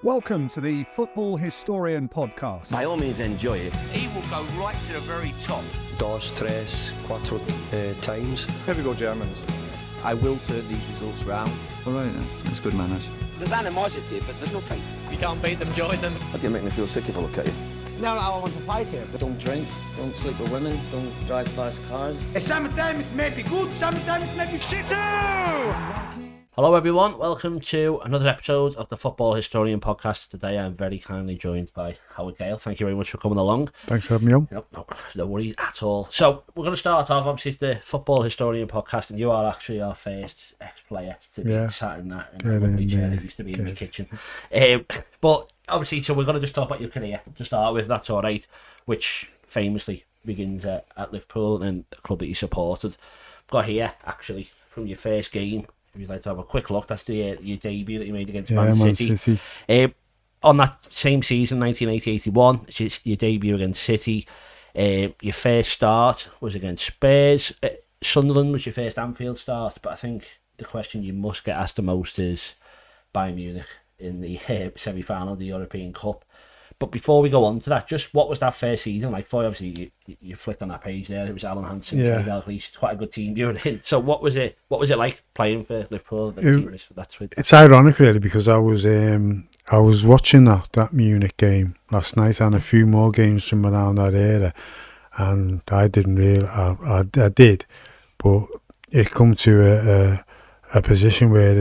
Welcome to the Football Historian Podcast. By all means, enjoy it. He will go right to the very top. Dos, tres, cuatro times. Here we go, Germans. I will turn these results round. All right, that's good manners. There's animosity, but there's no fight. You can't beat them, join them. How do you make me feel sick if I look at you? No, I want to fight here. But don't drink, don't sleep with women, don't drive fast cars. Sometimes it may be good, sometimes it may be shit. Hello everyone, welcome to another episode of the Football Historian Podcast. Today I'm very kindly joined by Howard Gayle. Thank you very much for coming along. Thanks for having me on. No worries at all. So we're going to start off, obviously it's the Football Historian Podcast, and you are actually our first ex-player to be sat in that lovely chair that used to be in the kitchen. But obviously, so we're going to just talk about your career to start with, that's all right, which famously begins at Liverpool and the club that you supported. I've got here, actually, from your first game. If you'd like to have a quick look, that's your debut that you made against Man City. On that same season, 1980-81, it's your debut against City. Your first start was against Spurs. Sunderland was your first Anfield start, but I think the question you must get asked the most is Bayern Munich in the semi-final of the European Cup. But before we go on to that, just what was that first season like for you? Obviously, you flicked on that page there. It was Alan Hansen, It's quite a good team you were in. So what was it like playing for Liverpool? It's ironic really, because I was watching that Munich game last night and a few more games from around that era, and I didn't really. I did, but it come to a position where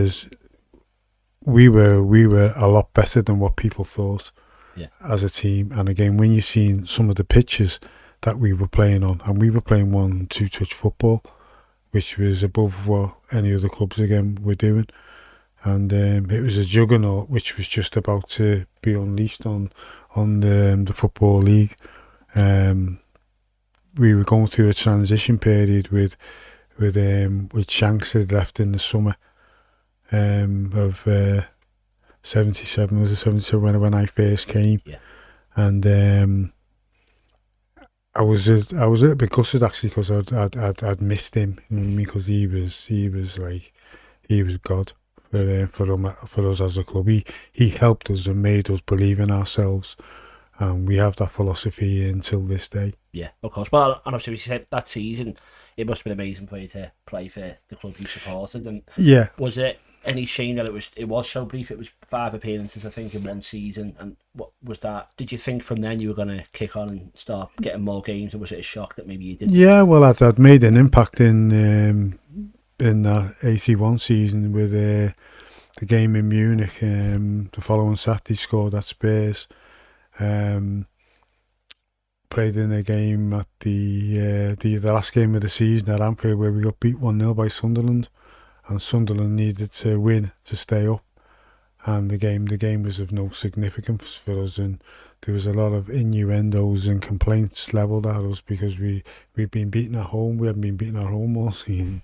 we were a lot better than what people thought. Yeah. As a team, and again, when you've seen some of the pitches that we were playing on, and we were playing 1-2 touch football, which was above what any other clubs again were doing, and it was a juggernaut which was just about to be unleashed on the football league. We were going through a transition period with Shanks had left in the summer of 77, was it 77 when I first came? Yeah. And I was a little bit gutted actually, because I'd missed him, you know what I mean? Because he was God for us as a club. He helped us and made us believe in ourselves, and we have that philosophy until this day. Yeah, of course. Well, and obviously, you said that season, it must have been amazing for you to play for the club you supported. And yeah, was it any shame that it was so brief? It was 5 appearances, I think, in one season. And what was that? Did you think from then you were going to kick on and start getting more games, or was it a shock that maybe you didn't? Yeah, well, I'd made an impact in that 81 season with the game in Munich. The following Saturday, scored at Spurs. Played in a game at the last game of the season at Anfield, where we got beat 1-0 by Sunderland, and Sunderland needed to win to stay up, and the game was of no significance for us, and there was a lot of innuendos and complaints levelled at us because we'd been beaten at home. We hadn't been beaten at home all season,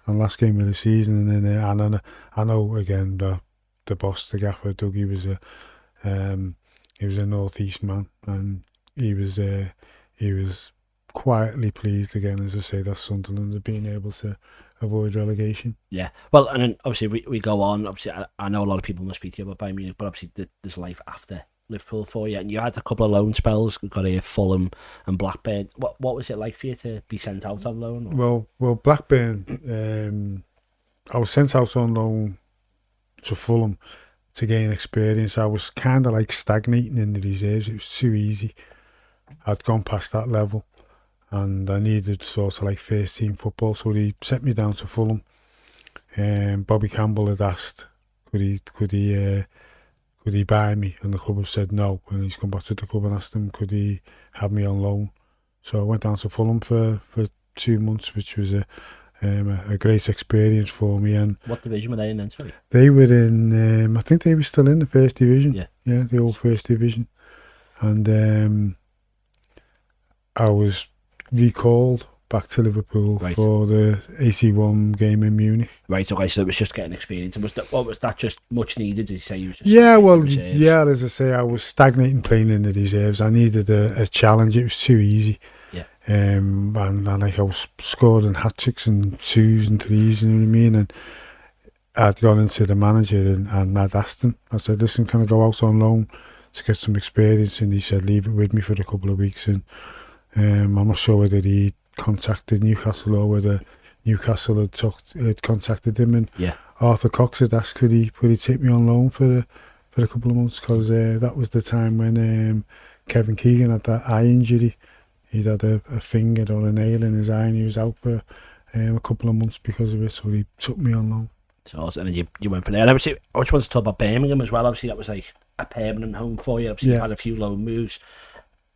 and last game of the season, and then I know again the boss, the gaffer, Dougie, he was a North East man, and he was quietly pleased again, as I say, that Sunderland had been able to avoid relegation. Yeah, well, and then obviously we go on. Obviously, I know a lot of people must speak to you about Bayern Munich, but obviously there's life after Liverpool for you, and you had a couple of loan spells. We got here Fulham and Blackburn. What was it like for you to be sent out on loan? Well, Blackburn, I was sent out on loan to Fulham to gain experience. I was kind of like stagnating in the reserves. It was too easy. I'd gone past that level, and I needed sort of like first team football, so he sent me down to Fulham. Bobby Campbell had asked could he buy me, and the club have said no, and he's come back to the club and asked him could he have me on loan. So I went down to Fulham for 2 months, which was a great experience for me. And what division were they in then? Sorry, they were in I think they were still in the first division. Yeah, the old first division. And I was recalled back to Liverpool for the 81 game in Munich. Right, okay, so it was just getting experience. And was that just much needed? Did you say you was just as I say, I was stagnating playing in the reserves. I needed a challenge. It was too easy. Yeah. And like I was scoring hat-tricks and 2s and 3s, you know what I mean? I'd gone into the manager and I'd asked him. I said, listen, can I go out on loan to get some experience? And he said, leave it with me for a couple of weeks. And I'm not sure whether he contacted Newcastle or whether Newcastle had contacted him. And Arthur Cox had asked, could he take me on loan for a couple of months? Because that was the time when Kevin Keegan had that eye injury. He'd had a finger or a nail in his eye and he was out for a couple of months because of it. So he took me on loan. So, and then you went from there. And obviously, I just want to talk about Birmingham as well. Obviously, that was like a permanent home for you. Obviously, you had a few loan moves.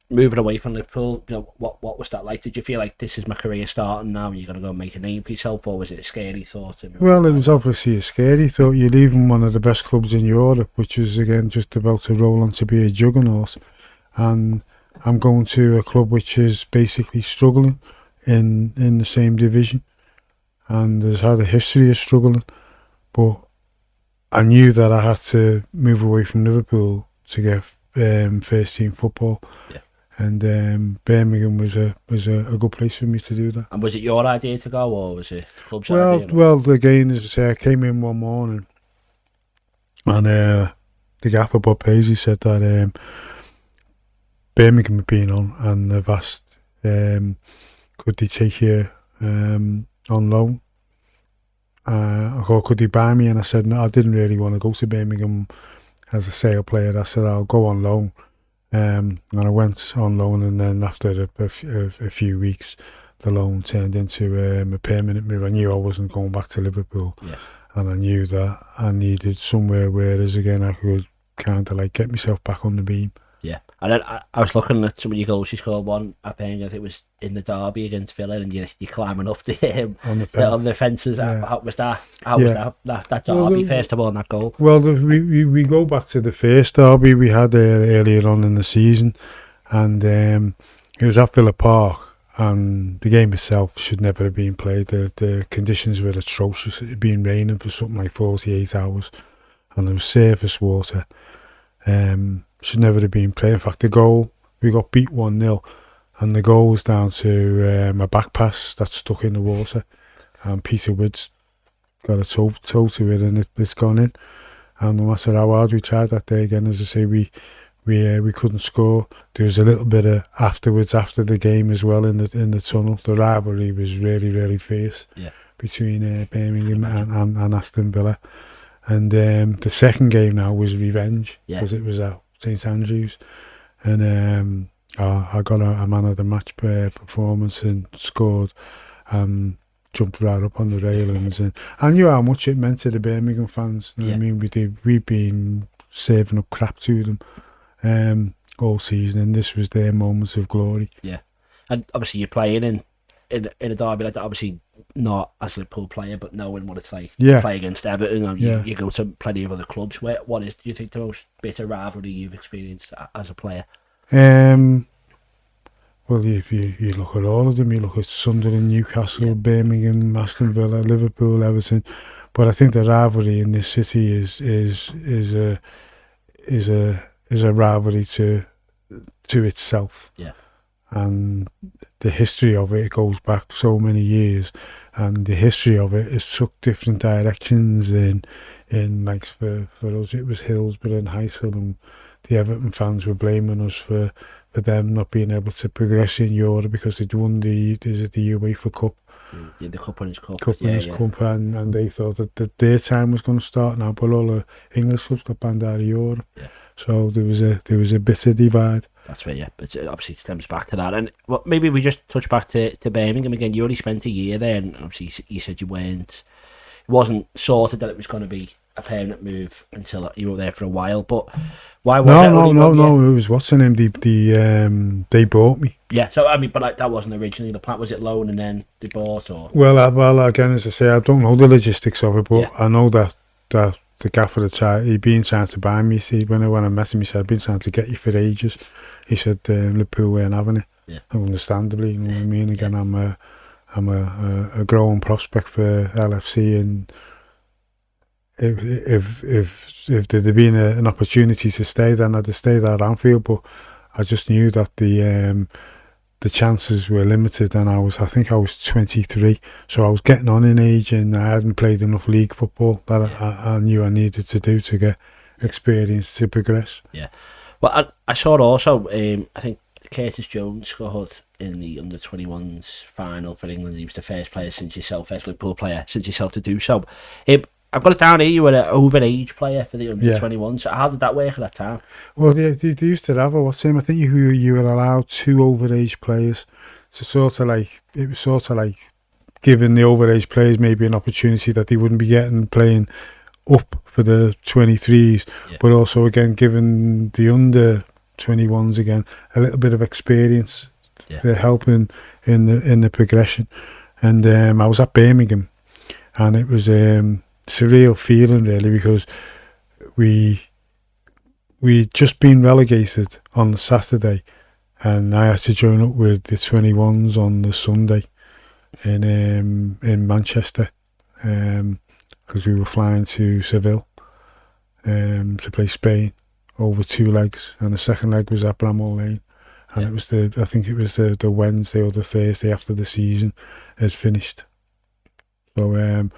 Moving away from Liverpool, you know, what was that like? Did you feel like this is my career starting now and you're going to go and make a name for yourself, or was it a scary thought? Well, it was obviously a scary thought. You're leaving one of the best clubs in Europe, which is, again, just about to roll on to be a juggernaut. And I'm going to a club which is basically struggling in the same division. And has had a history of struggling. But I knew that I had to move away from Liverpool to get first team football. Yeah. And Birmingham was a good place for me to do that. And was it your idea to go, or was it the club's idea? Well, again, as I say, I came in one morning and the gaffer Bob Paisley said that Birmingham had been on and they've asked could they take you on loan or could they buy me, and I said no, I didn't really want to go to Birmingham as a sale player. I said I'll go on loan. And I went on loan, and then after a few weeks, the loan turned into a permanent move. I knew I wasn't going back to Liverpool, and I knew that I needed somewhere where, again, I could kind of like get myself back on the beam. Yeah, and then I was looking at some of your goals. You scored one at Birmingham. I think it was in the derby against Villa, and you're climbing up on the fences. Yeah. How was that? How was that derby, first of all, and that goal? Well, we go back to the first derby we had earlier on in the season, and it was at Villa Park, and the game itself should never have been played. The conditions were atrocious. It had been raining for something like 48 hours, and there was surface water. Should never have been played. In fact, the goal, we got beat 1-0, and the goal was down to a back pass that stuck in the water, and Peter Woods got a toe to it, and it's gone in. And no matter how hard we tried that day, again, as I say, we couldn't score. There was a little bit of afterwards, after the game as well, in the tunnel. The rivalry was really, really fierce between Birmingham and Aston Villa. And the second game now was revenge, because it was at St Andrews, and I got a man of the match performance and scored, jumped right up on the railings, and I knew how much it meant to the Birmingham fans. You know what I mean, we've been serving up crap to them all season, and this was their moments of glory. Yeah, and obviously you're playing in a derby like that, obviously not as a Liverpool player, but knowing what it's like to play against Everton, and you go to plenty of other clubs. Do you think the most bitter rivalry you've experienced as a player? Well, if you look at all of them, you look at Sunderland, Newcastle, Birmingham, Aston Villa, Liverpool, Everton, but I think the rivalry in this city is a rivalry to itself. Yeah. And the history of it goes back so many years, and the history of it has took different directions. In like for us, it was Hillsborough and Heysel, and the Everton fans were blaming us for them not being able to progress in Europe because they'd won the UEFA Cup. The Cup Winners' Cup. Cup, and they thought that their time was going to start now, but all the English clubs got banned out of Europe. Yeah. So there was a bitter divide. That's right, but it obviously stems back to that. And maybe we just touch back to Birmingham again. You only spent a year there, and obviously you said it wasn't sorted that it was going to be a permanent move until you were there for a while. But why was it? No. It was what's the name? They bought me. Yeah. So I mean, but that wasn't originally the plan. Was it loan and then they bought, or? Well, again, as I say, I don't know the logistics of it, but I know that the gaffer he'd been trying to buy me. See, when I met him, he said, "I've been trying to get you for ages." He said Liverpool weren't having it. Yeah. Understandably, you know what I mean. Again, I'm a growing prospect for LFC, and if there'd have been an opportunity to stay, then I'd have stayed at Anfield. But I just knew that the the chances were limited, and I think I was 23, so I was getting on in age, and I hadn't played enough league football that I knew I needed to do to get experience to progress. Yeah. Well, I saw also, I think Curtis Jones scored in the under-21s final for England. He was the first player since yourself, first Liverpool player since yourself to do so. I've got it down here, you were an over-age player for the under-21s. So how did that work at that time? Well, they used to have I think you were allowed 2 over-age players to sort of like giving the over-age players maybe an opportunity that they wouldn't be getting playing up for the 23s, but also again giving the under-21s again a little bit of experience, helping in the progression. And I was at Birmingham, and it was surreal feeling really, because we'd just been relegated on the Saturday, and I had to join up with the 21s on the Sunday in Manchester, because we were flying to Seville to play Spain over 2 legs, and the second leg was at Bramall Lane, and it was I think it was the Wednesday or the Thursday after the season had finished. So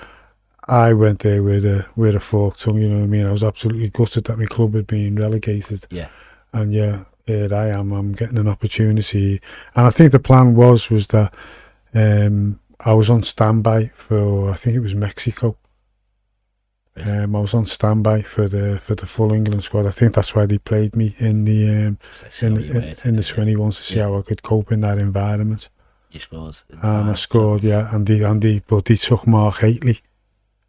I went there with a forked tongue, you know what I mean? I was absolutely gutted that my club had been relegated. Yeah. And here I am, I'm getting an opportunity. And I think the plan was that I was on standby for, I think it was Mexico. I was on standby for the full England squad. I think that's why they played me in the in the 21s to see how I could cope in that environment. You scored. And I scored, and they took Mark Haitley.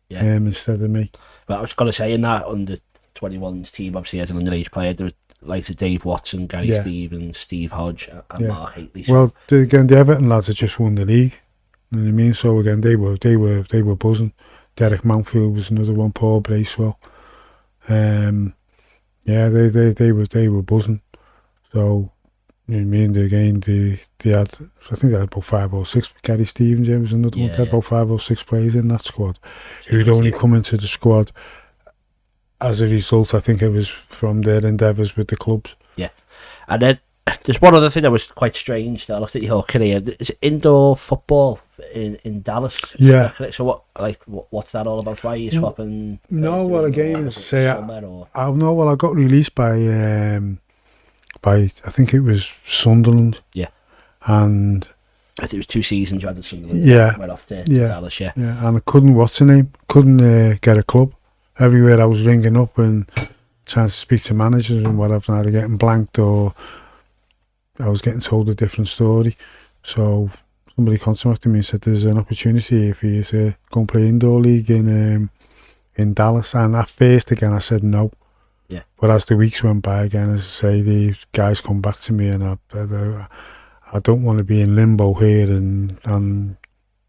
Instead of me. But I was going to say, in that under 21s team, obviously as an underage player, there was like Dave Watson, Gary Stevens, Steve Hodge, and Mark Haitley. So. Well, again, the Everton lads had just won the league. You know what I mean? So again, they were buzzing. Derek Mountfield was another one. Paul Bracewell. They were buzzing. So. You know what I mean? Again, they had, I think they had about 5 or 6. Gary Stevens, was another one. They had about 5 or 6 players in that squad who'd only come into the squad as a result, I think it was from their endeavours with the clubs. Yeah. And then there's one other thing that was quite strange that I looked at your career. It's indoor football in Dallas. Yeah. So what's that all about? Why are you swapping? No, well, again, say I got released by I think it was Sunderland. Yeah. And I think it was 2 seasons you had at Sunderland. Yeah. Went off to Dallas, Yeah, and I couldn't get a club. Everywhere I was ringing up and trying to speak to managers and whatever, either getting blanked or I was getting told a different story. So somebody contacted me and said there's an opportunity for you to go and play indoor league in Dallas. And at first again I said no. Yeah. But as the weeks went by again, as I say, the guys come back to me, and I don't want to be in limbo here and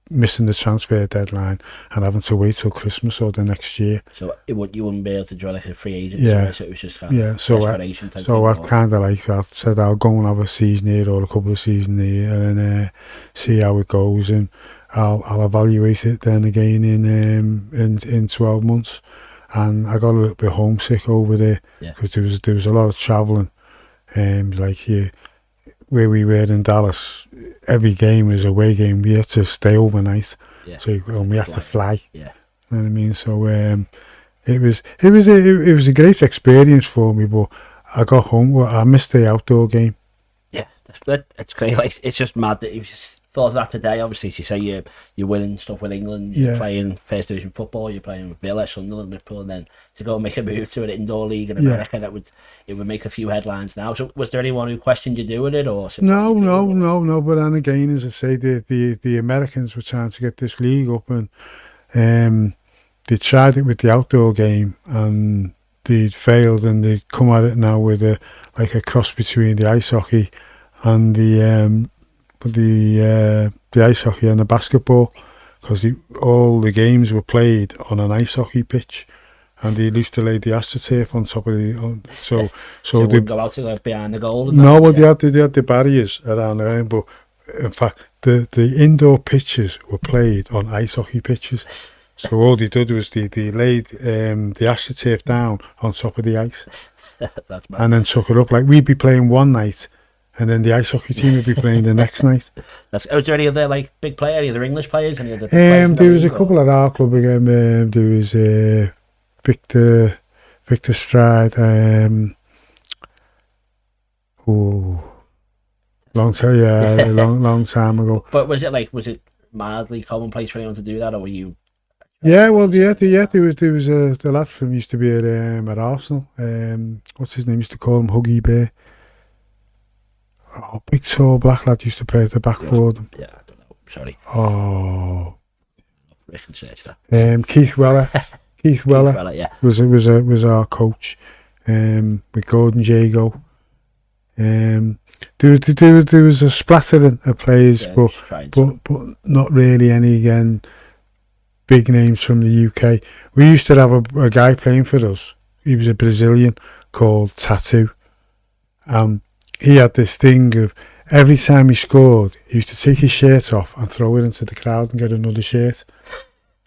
missing the transfer deadline and having to wait till Christmas or the next year. So you wouldn't be able to join like a free agent. So it was just kind of desperation type I kind of like I said I'll go and have a season here or a couple of seasons here and then see how it goes, and I'll evaluate it then again in 12 months. And I got a little bit homesick over there because there was a lot of travelling. Where we were in Dallas, every game was a away game. We had to stay overnight, so we had to fly. Yeah, you know what I mean. So it was a great experience for me. But I got home. I missed the outdoor game. Yeah, it's great. Like, it's just mad that you just thought of that today. Obviously, as you say, you're winning stuff with England. You're playing First Division football. You're playing with Villa, Sunderland, Liverpool, and then to go and make a move to an indoor league in America, it would make a few headlines now. So, was there anyone who questioned you doing it, or no? But then again, as I say, the Americans were trying to get this league up, and they tried it with the outdoor game, and they failed, and they come at it now with a cross between the ice hockey and the ice hockey and the basketball, because all the games were played on an ice hockey pitch, and they used to lay the astroturf on top of so they go out to like behind the goal. They had the barriers around the round, but in fact the indoor pitches were played on ice hockey pitches. So all they did was they laid the astroturf down on top of the ice. That's mad. And then took it up. Like we'd be playing one night, and then the ice hockey team would be playing the next night. Was there any other like big player, any other English players, any other? There was a couple at our club again. There was Victor Stride. Long time ago. But was it mildly commonplace for anyone to do that, or were you? There was the lad from used to be at Arsenal. What's his name? Used to call him Huggy Bear. Oh, big tall black lad used to play at the back for them. Yeah, I don't know. Sorry. Oh. I can search that. Keith Weller. Keith Weller. Yeah. Was our coach. With Gordon Jago. There was a splattering of players, but not really any again. Big names from the UK. We used to have a guy playing for us. He was a Brazilian called Tattoo. He had this thing of every time he scored, he used to take his shirt off and throw it into the crowd and get another shirt.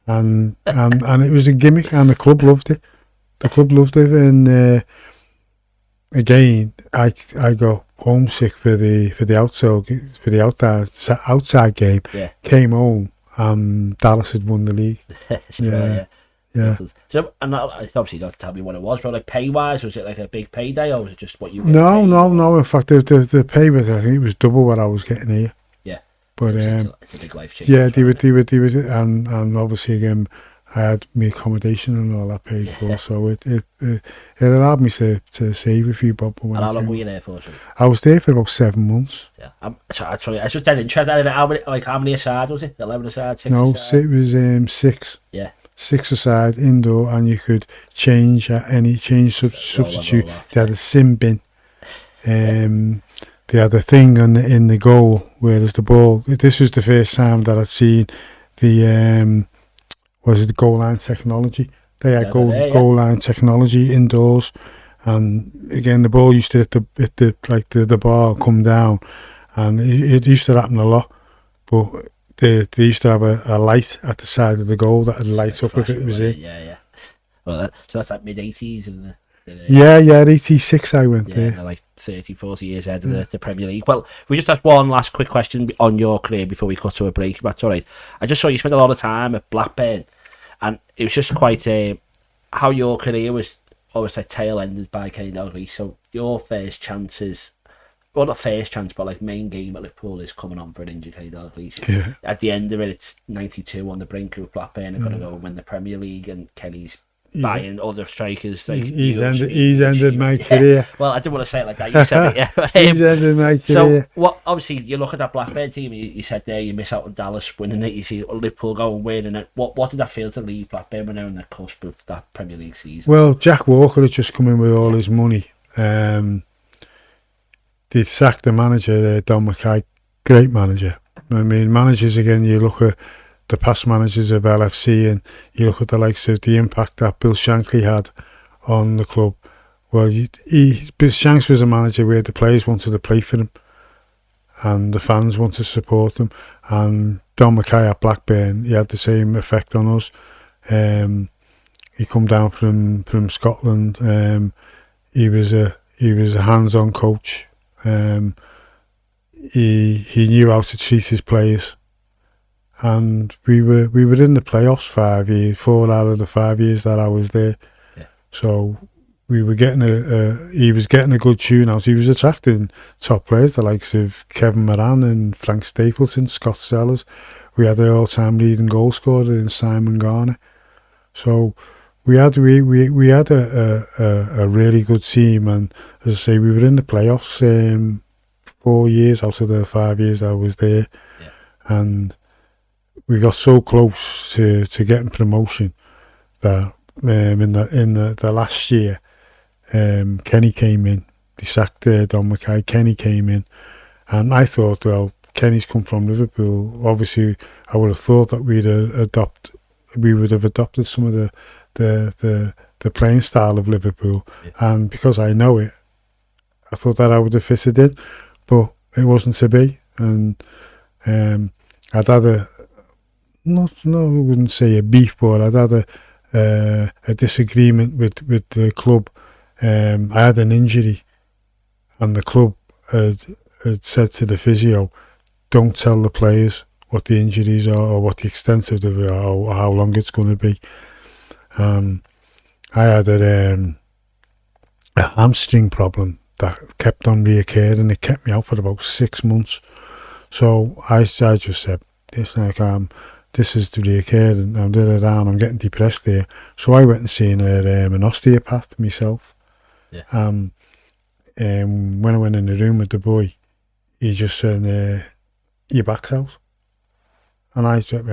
And it was a gimmick, and the club loved it. And again, I got homesick for the outside game. Yeah. Came home. Dallas had won the league. Yeah. So, and obviously you don't have to tell me what it was, but like pay wise, was it like a big payday, or was it just what you? No. In fact, the pay was, I think it was double what I was getting here. Yeah. But it's a big life change. Yeah, they would, and obviously again, I had my accommodation and all that paid for, so it allowed me to save a few bob. And how long were you there for? Sorry? I was there for about 7 months. Yeah, I was just dead interested in how many aside was it? 11 aside, 6 No, aside? it was 6. Yeah. 6 aside, indoor, and you could change substitute. They had a sim bin. They had a thing in the goal where there's the ball. This was the first time that I'd seen the the goal line technology. They had goal line technology indoors, and again the ball used to hit the bar come down, and it used to happen a lot. But they used to have a light at the side of the goal that would light up if it was in. Yeah. Well, so that's like mid-80s, isn't it? Yeah, 86 I went there. Like 30, 40 years ahead of the Premier League. Well, we just have one last quick question on your career before we cut to a break, if that's all right. I just saw you spent a lot of time at Blackburn, and it was just quite how your career was almost like tail-ended by Kenny Dalglish. So your first chances, well, not first chance, but like main game at Liverpool is coming on for an injured Kenny Dalglish. Yeah. At the end of it, it's 92 on the brink of Blackburn are going to go and win the Premier League, and Kenny's buying other strikers. Like he's ended my career. Well, I didn't want to say it like that. You said it, yeah. He's ended my career. So, what? Obviously, you look at that Blackburn team. You said there you miss out on Dallas winning it. You see Liverpool go and win, and what did that feel to leave Blackburn when they're on the cusp of that Premier League season? Well, Jack Walker had just come in with all his money. They'd sacked the manager, Don Mackay, great manager. I mean, managers again. You look at the past managers of LFC, and you look at the likes of the impact that Bill Shankly had on the club. Well, Bill Shanks was a manager where the players wanted to play for him, and the fans wanted to support them. And Don Mackay at Blackburn, he had the same effect on us. He come down from Scotland. He was a hands-on coach. He knew how to treat his players. And we were in the playoffs 4 out of the 5 years that I was there. Yeah. So we were getting he was getting a good tune out. He was attracting top players, the likes of Kevin Moran and Frank Stapleton, Scott Sellers. We had the all-time leading goal scorer in Simon Garner. So we had a really good team, and as I say, we were in the playoffs 4 years out of the 5 years I was there. Yeah. And we got so close to getting promotion that in the last year, Kenny came in. He sacked Don Mackay. Kenny came in, and I thought, well, Kenny's come from Liverpool. Obviously, I would have thought that we would have adopted some of the playing style of Liverpool, and because I know it, I thought that I would have fitted in, but it wasn't to be. And I'd had I wouldn't say a beef, but I'd had a disagreement with the club. I had an injury, and the club had had said to the physio, don't tell the players what the injuries are or what the extent of them are or how long it's going to be. I had a hamstring problem that kept on reoccurring. It kept me out for about 6 months. So I just said, it's like, this is to reoccur and I'm getting depressed here. So I went and seen an osteopath myself. Yeah. When I went in the room with the boy, he just said, your back's out. And I said,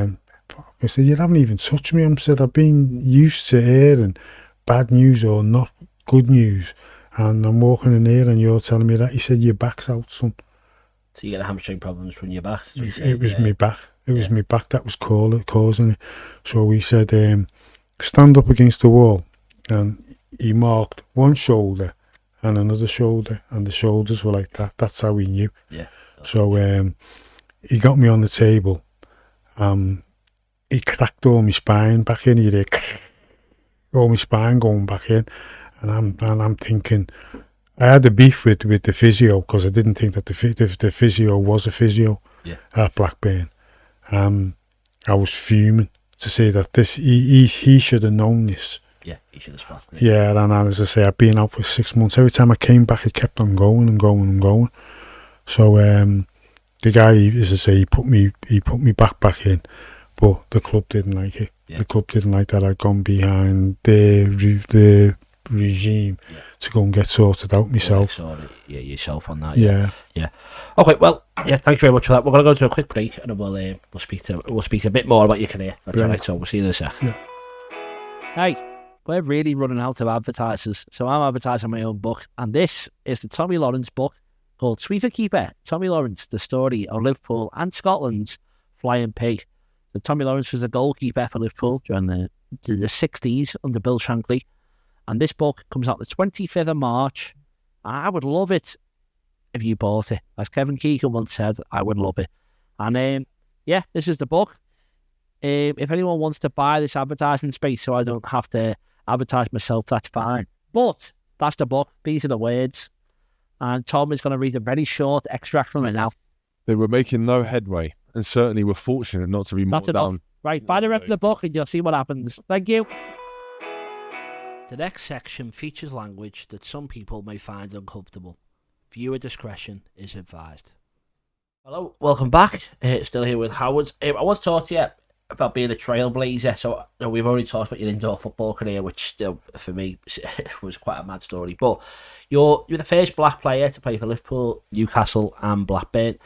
you haven't even touched me. I said, I've been used to hearing bad news or not good news. And I'm walking in here and you're telling me that. He said, your back's out, son. So you get hamstring problems from your back? It was my back. It was my back that was causing it. So he said, stand up against the wall. And he marked one shoulder and another shoulder. And the shoulders were like that. That's how he knew. Yeah. So he got me on the table. He cracked all my spine back in. He did all my spine going back in. And I'm thinking, I had a beef with the physio because I didn't think that the physio was a physio at Blackburn. I was fuming to say that he should have known this. Yeah, he should have spotted it. Yeah, and as I say, I've been out for 6 months. Every time I came back, it kept on going and going and going. So the guy, as I say, he put me back in, but the club didn't like it. Yeah. The club didn't like that I'd gone behind the regime to go and get sorted out myself. Yourself on that. Yeah. Okay, well, thanks very much for that. We're going to go to a quick break and then we'll speak a bit more about your career. That's right. So we'll see you in a sec. Yeah. Hey, we're really running out of advertisers, so I'm advertising my own book, and this is the Tommy Lawrence book called Sweeper Keeper, Tommy Lawrence, the story of Liverpool and Scotland's Flying Pig. So Tommy Lawrence was a goalkeeper for Liverpool during the 60s under Bill Shankly. And this book comes out the 25th of March. I would love it if you bought it. As Kevin Keegan once said, I would love it. And this is the book. If anyone wants to buy this advertising space so I don't have to advertise myself, that's fine. But that's the book. These are the words. And Tom is going to read a very short extract from it now. They were making no headway and certainly were fortunate not to be marked down. Right, buy the rest of the book and you'll see what happens. Thank you. The next section features language that some people may find uncomfortable. Viewer discretion is advised. Hello, welcome back. Still here with Howard. I want to talk to you about being a trailblazer. So we've already talked about your indoor football career, which still, for me, was quite a mad story. But you're the first black player to play for Liverpool, Newcastle and Blackburn.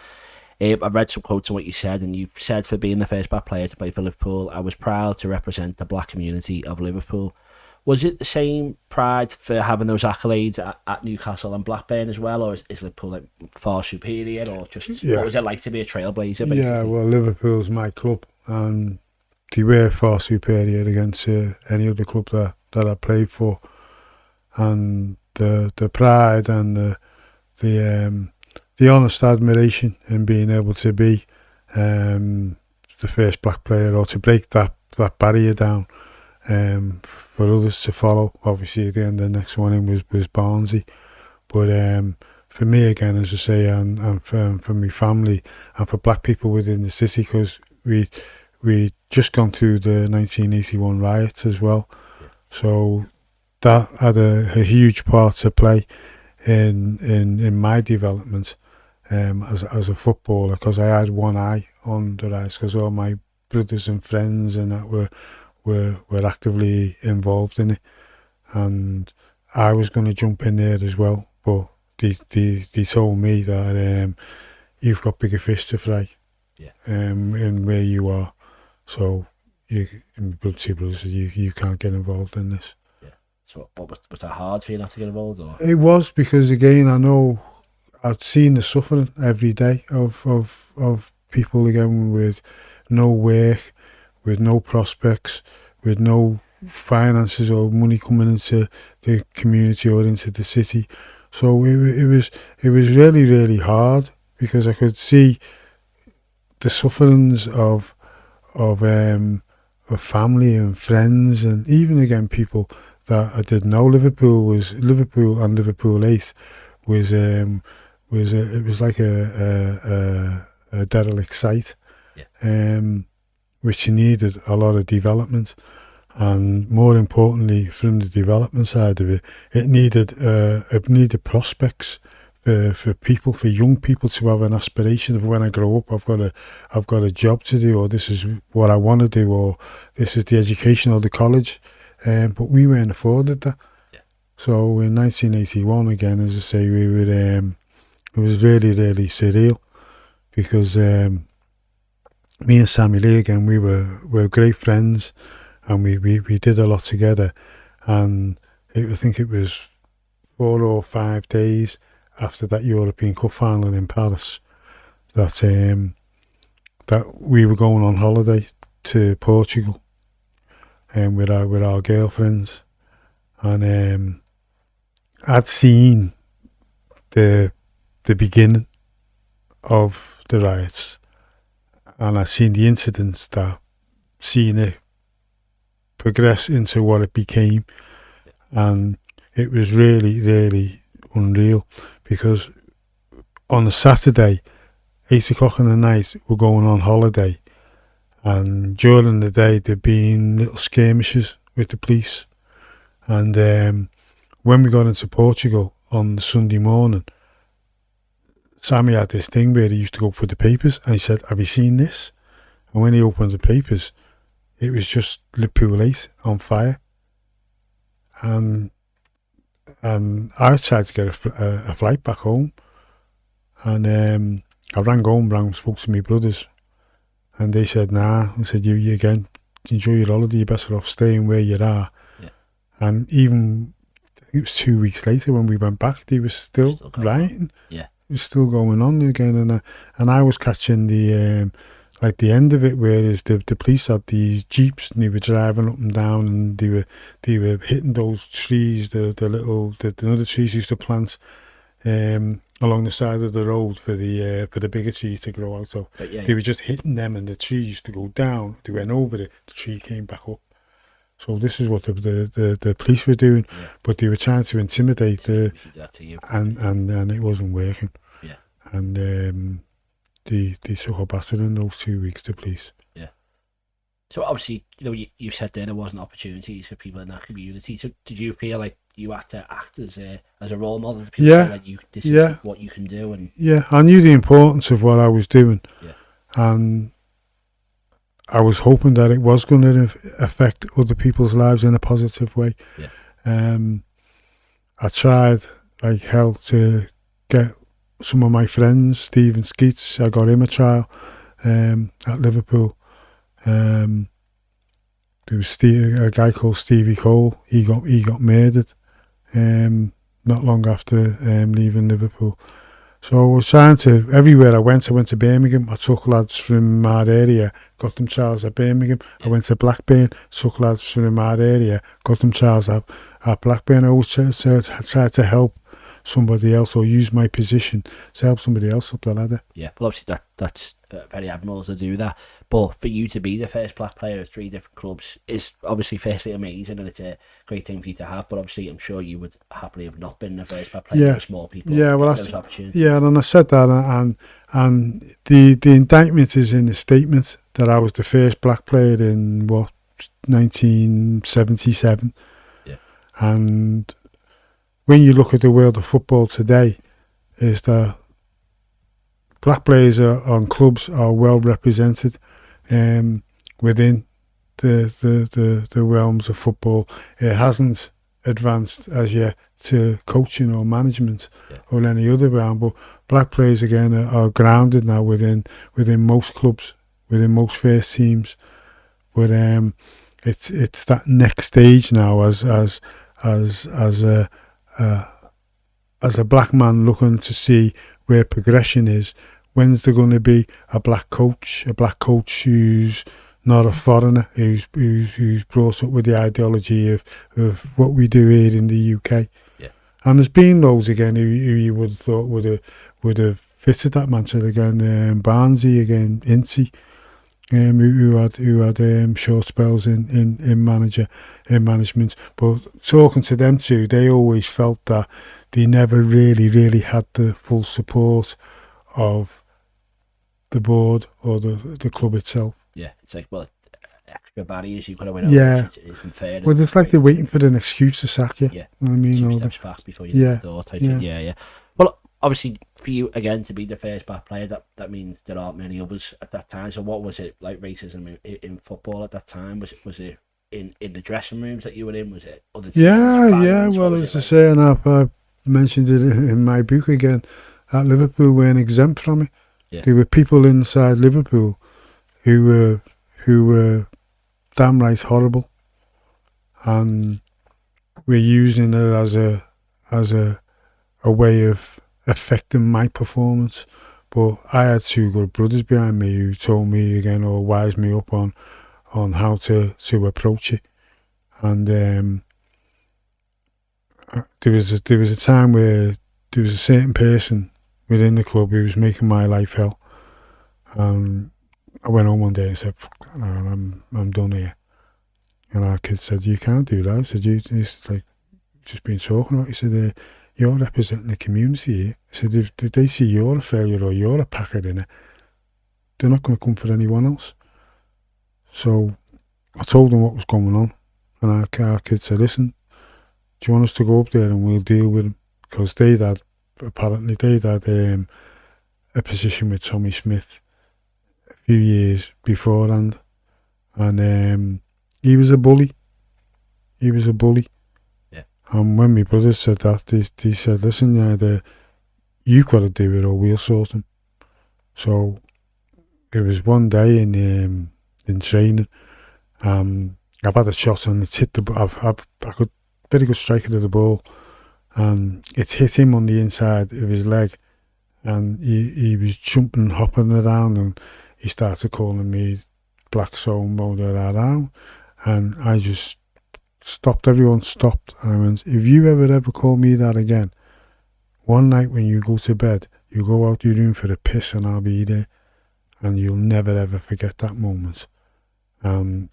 I've read some quotes on what you said, and you said, for being the first black player to play for Liverpool, I was proud to represent the black community of Liverpool. Was it the same pride for having those accolades at Newcastle and Blackburn as well, or is Liverpool far superior, or just what was it like to be a trailblazer? Basically? Yeah, well, Liverpool's my club, and they were far superior against any other club that I played for, and the pride and the honest admiration in being able to be the first black player, or to break that barrier down. For others to follow. Obviously at the end of the next one in was Barnsley, but for me again, as I say, and for my family and for black people within the city, because we just gone through the 1981 riots as well, so that had a huge part to play in my development as a footballer, because I had one eye on the rise, because all my brothers and friends and that were actively involved in it, and I was going to jump in there as well, but they told me that you've got bigger fish to fry in where you are, so you can't get involved in this. So was that hard for you not to get involved? Or? It was, because again, I know I'd seen the suffering every day of people again with no work, with no prospects, with no finances or money coming into the community or into the city. So it was really, really hard, because I could see the sufferings of family and friends, and even again people that I didn't know. Liverpool and Liverpool 8 was it was like a derelict site, which needed a lot of development, and more importantly, from the development side of it, it needed prospects for people, for young people to have an aspiration of, when I grow up, I've got a job to do, or this is what I want to do, or this is the education or the college, but we weren't afforded that. So in 1981, again, as I say, we were. It was really, really surreal, because me and Sammy Lee, again, we were great friends, and we did a lot together. And I think it was 4 or 5 days after that European Cup final in Paris that we were going on holiday to Portugal, with our girlfriends, and I'd seen the beginning of the riots, and I'd seen the incidents that seen it progress into what it became, and it was really, really unreal, because on a Saturday, 8 o'clock in the night, we're going on holiday, and during the day there'd been little skirmishes with the police, and when we got into Portugal on the Sunday morning, Sammy had this thing where he used to go for the papers, and he said, "Have you seen this?" And when he opened the papers, it was just Liverpool 8 on fire. And I tried to get a flight back home, and I rang, spoke to my brothers, and they said, "Nah." I said, "You again, enjoy your holiday, you're better off staying where you are." And even, it was 2 weeks later when we went back, they were still rioting. It was still going on again, and I was catching the like the end of it, whereas the police had these jeeps and they were driving up and down, and they were hitting those trees, the other trees used to plant along the side of the road for the bigger trees to grow out of. They were just hitting them, and the tree used to go down. They went over it, the tree came back up. So this is what the police were doing, but they were trying to intimidate and it wasn't working. And they took a batter in those 2 weeks, the police. So obviously, you said there wasn't opportunities for people in that community. So did you feel like you had to act as a role model for people? Like this is what you can do, and I knew the importance of what I was doing, and I was hoping that it was going to affect other people's lives in a positive way. I tried like hell to get some of my friends, Stephen Skeets, I got him a trial at Liverpool. There was a guy called Stevie Cole. He got murdered not long after leaving Liverpool. So I was trying to, everywhere I went to Birmingham. I took lads from our area, got them trials at Birmingham. I went to Blackburn, took lads from our area, got them trials at Blackburn. I always tried to help somebody else, or use my position to help somebody else up the ladder. Well, obviously that's very admirable to do that. But for you to be the first black player at 3 different clubs is obviously firstly amazing, and it's a great thing for you to have. But obviously, I'm sure you would happily have not been the first black player for small people. And I said that, and the indictment is in the statement that I was the first black player in 1977. And when you look at the world of football today, is that black players on clubs are well represented within the realms of football. It hasn't advanced as yet to coaching or management or any other realm, but black players again are grounded now within most clubs, within most first teams. But it's that next stage now as a black man looking to see where progression is. When's there going to be a black coach who's not a foreigner, who's brought up with the ideology of what we do here in the UK? And there's been those again who you would have thought would have fitted that mantra again. Barnsley again, Incy, who had short spells in management. But talking to them two, they always felt that they never really had the full support of the board or the club itself. Yeah, it's like, well, extra barriers you've got to win over. Yeah. It's unfair. Well, it's like they're waiting for an excuse to sack you. Yeah. You know what I mean? Two steps back before you do the door type thing. Yeah. Well, obviously, for you, again, to be the first back player, that means there aren't many others at that time. So what was it like racism in football at that time? Was it in the dressing rooms that you were in? Was it other teams? Yeah. Well, as I say, and I've mentioned it in my book again, that Liverpool weren't exempt from it. Yeah. There were people inside Liverpool who were damn right horrible, and we're using it as a way of affecting my performance. But I had two good brothers behind me who told me again, or wised me up on how to approach it. And there was a time where there was a certain person within the club who was making my life hell. I went home one day and said, I'm done here. And our kid said, you can't do that. I said, it's like just been talking about. He said, you're representing the community here. He said, if they see you're a failure or you're a packer in it, they're not going to come for anyone else. So I told them what was going on. And our kid said, listen, do you want us to go up there and we'll deal with him? Because they'd had a position with Tommy Smith a few years beforehand. And he was a bully. Yeah. And when my brothers said that, they said, listen, you've got to do it or we'll sort him. So it was one day in training. I've had a shot and it's hit I got very good striker of the ball, and it's hit him on the inside of his leg, and he was jumping and hopping around, and he started calling me Black Soul Motor around, and I just stopped. Everyone stopped, and I went, if you ever call me that again, one night when you go to bed, you go out your room for a piss and I'll be there, and you'll never ever forget that moment.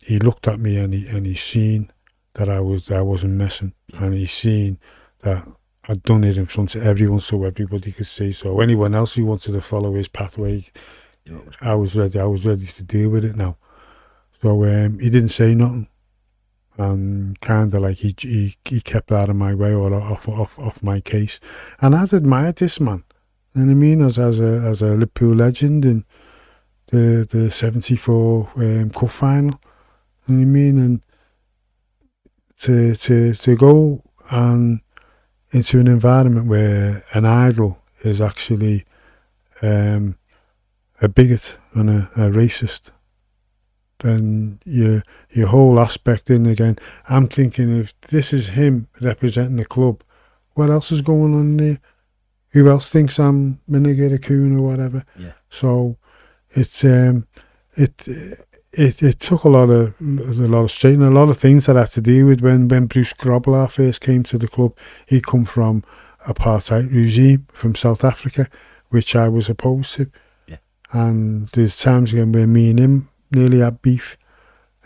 He looked at me and he seen that I wasn't messing, and he seen that I'd done it in front of everyone so everybody could see. So anyone else who wanted to follow his pathway, I was ready to deal with it now. So he didn't say nothing, and kind of like he kept out of my way or off my case. And I'd admired this man, you know what I mean, as a Liverpool legend in the 74 cup final, you know what I mean, and to go and into an environment where an idol is actually a bigot and a racist, then your whole aspect in again. I'm thinking, if this is him representing the club, what else is going on there? Who else thinks I'm Miniger a coon or whatever? Yeah. So it's it took a lot of straightening, a lot of things that I had to deal with. When Bruce Grobbelaar first came to the club, he come from apartheid regime from South Africa, which I was opposed to. Yeah. And there's times again where me and him nearly had beef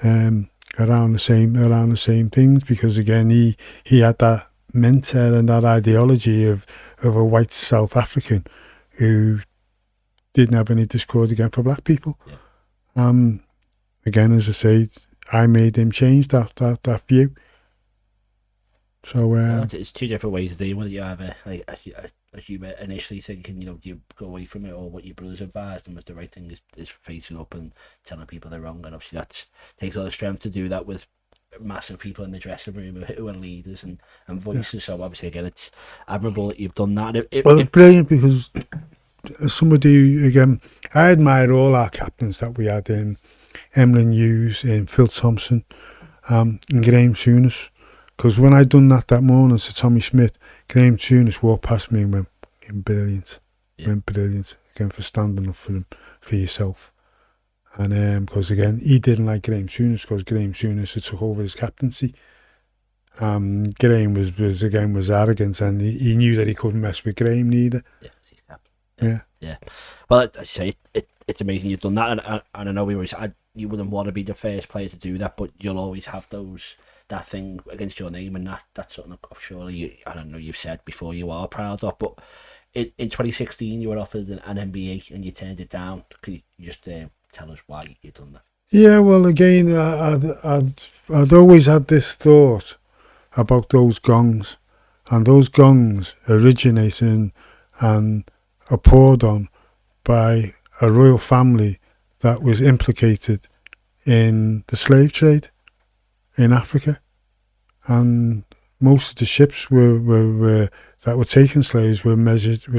around the same things, because again he had that mentor and that ideology of a white South African who didn't have any discord again for black people. Yeah. Again, as I say, I made him change that view. So it's two different ways to deal with it. You have as you were initially thinking, do you go away from it, or what your brothers advised and was the right thing is facing up and telling people they're wrong, and obviously that takes a lot of strength to do that with massive people in the dressing room who are leaders and voices. Yeah. So obviously again, it's admirable that you've done that. It's brilliant, because as somebody, again, I admire all our captains that we had in Emlyn Hughes, in Phil Thompson, and Graham Souness. Because when I done that morning to Tommy Smith, Graham Souness walked past me and went, brilliant. Yeah. Went brilliant. Again, for standing up for him, for yourself. And because again, he didn't like Graham Souness, because Graham Souness had took over his captaincy. Graham was arrogant, and he knew that he couldn't mess with Graham neither. Yeah, he's captain. Yeah. Well, I say it's amazing you've done that, and I know we were. you wouldn't want to be the first player to do that, but you'll always have that thing against your name, and that's something surely I don't know, you've said before you are proud of. But in 2016 you were offered an MBE and you turned it down. Could you just tell us why you done that? Yeah, well, again, I'd always had this thought about those gongs, and those gongs originating and are poured on by a royal family that was implicated in the slave trade in Africa, and most of the ships were that were taking slaves were measured up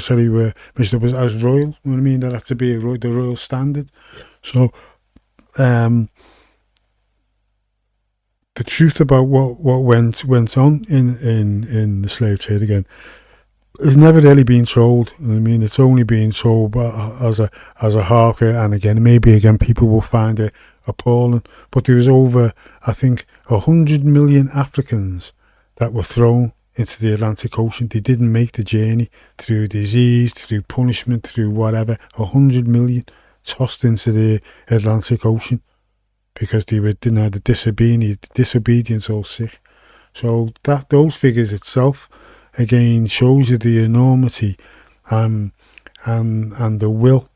as royal. You know what I mean? That had to be the royal standard. Yeah. So, the truth about what went on in the slave trade again has never really been told. I mean, it's only been told as a harker, and again, maybe again people will find it appalling. But there was over, I think, 100 million Africans that were thrown into the Atlantic Ocean. They didn't make the journey through disease, through punishment, through whatever. 100 million tossed into the Atlantic Ocean because they didn't have the disobedience or sick. So those figures itself again shows you the enormity and the will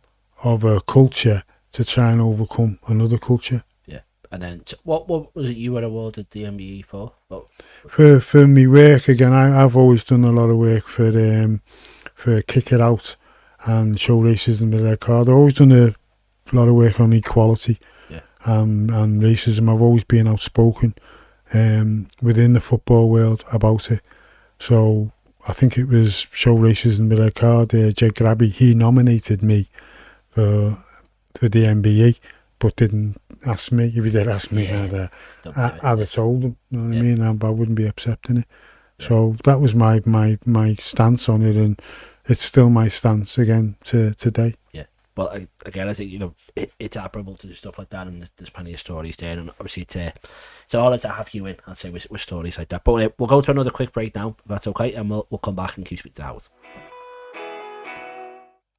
of a culture to try and overcome another culture. Yeah. And then what was it you were awarded the MBE for? For me work again, I've always done a lot of work for Kick It Out and Show Racism with Red Card. I've always done a lot of work on equality. Yeah. And racism. I've always been outspoken within the football world about it. So I think it was Show Racism with Red Card. Jed Grabby, he nominated me for the MBE, but didn't ask me. If he did ask me, I'd have told him. You know what I mean? I wouldn't be accepting it. Yeah. So that was my stance on it, and it's still my stance again today. Yeah. Well, again, I think it's admirable to do stuff like that, and there's plenty of stories there, and obviously it's an honour to have you in. I'd say with stories like that. But we'll go to another quick breakdown, if that's okay, and we'll come back and keep speaking out.